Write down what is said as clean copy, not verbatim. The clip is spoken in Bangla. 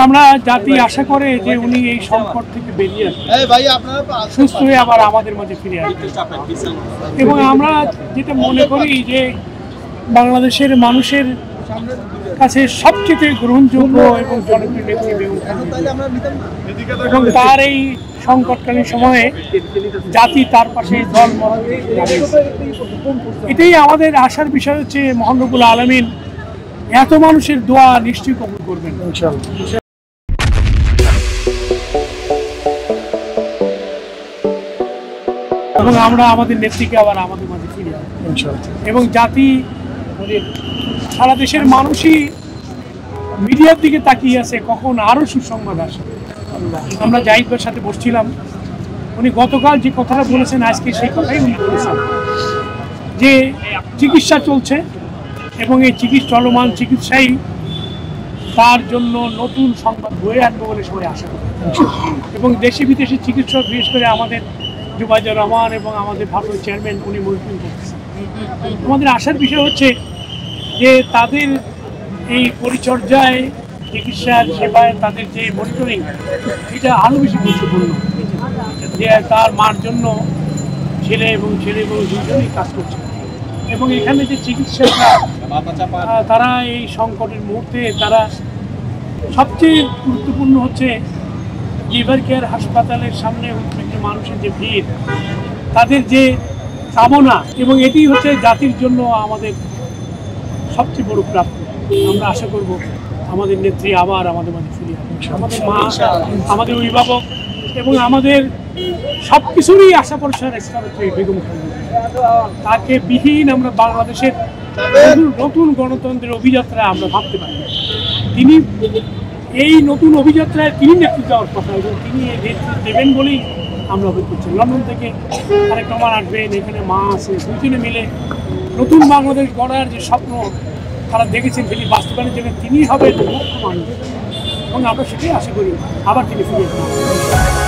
আমরা জাতি আশা করে যে উনি এই সংকট থেকে বেরিয়ে আসবেন, সুস্থ হয়ে আবার আমাদের মাঝে ফিরে আসবেন। এবং আমরা যেটা মনে করি যে বাংলাদেশের মানুষের কাছে সবচেয়ে গ্রহণযোগ্য এবং জনপ্রিয় নেত্রী বেগম খালেদা জিয়া। এবং তার এই সংকটকালীন সময়ে জাতি তার পাশে দল মত এটাই আমাদের আশার বিষয় হচ্ছে মহান রব্বুল আলামিন এত মানুষের দোয়া নিশ্চয়ই কবুল করবেন ইনশাআল্লাহ। এবং আমরা আমাদের নেত্রীকে আবার আমাদের মাঝে ফিরে আসবো ইনশাআল্লাহ। এবং জাতি সারা দেশের মানুষই মিডিয়ার দিকে তাকিয়ে আছে কখন আরো সুসংবাদ আসে। আমরা জাহিদ ভাইয়ের সাথে বসছিলাম, উনি গতকাল যে কথাটা বলেছেন আজকে সেই কথাই উনি বলেছেন যে চিকিৎসা চলছে এবং এই চলমান চিকিৎসাই তার জন্য নতুন সংবাদ বয়ে আনবে বলে সবাই আশা করি। এবং দেশি বিদেশি চিকিৎসক বিশেষ করে আমাদের জুবাইদুর রহমান এবং আমাদের ভারতের চেয়ারম্যান উনি মনিটরিং করতেছেন। আমাদের আশার বিষয় হচ্ছে যে তাদের এই পরিচর্যায় চিকিৎসার সেবায় তাদের যে মনিটরিং এটা আরও বেশি গুরুত্বপূর্ণ, যে তার মার জন্য ছেলে এবং দুজনেই কাজ করছে। এবং এখানে যে চিকিৎসকরা তারা এই সংকটের মুহূর্তে তারা সবচেয়ে গুরুত্বপূর্ণ হচ্ছে লিভার কেয়ার হাসপাতালের সামনে উদ্বিগ্ন মানুষের যে ভিড়, তাদের যে কামনা, এবং এটি হচ্ছে জাতির জন্য আমাদের সবচেয়ে বড় প্রাপ্তি। আমরা আশা করব আমাদের নেত্রী আবার আমাদের মাঝে ফিরে আসবে, আমাদের মা, আমাদের অভিভাবক এবং আমাদের সব কিছুরই আশা ভরসার স্তর হচ্ছে বেগম খালেদা জিয়া। তাকে বিহীন আমরা বাংলাদেশের নতুন গণতন্ত্রের অভিযাত্রায় আমরা ভাবতে পারি। তিনি এই নতুন অভিযাত্রায় তিনি নেতৃত্ব দেওয়ার কথা এবং তিনি এই নেতৃত্ব দেবেন বলেই আমরা অপেক্ষা করছি। লন্ডন থেকে তারেক রহমান আসবেন, এখানে মা আছে, দুজনে মিলে নতুন বাংলাদেশ গড়ার যে স্বপ্ন তারা দেখেছেন তিনি বাস্তবায়নের জন্য তিনি হবেন মুখ্য মানুষ এবং আমরা সেটাই আশা করি আবার তিনি ফিরে আসবেন।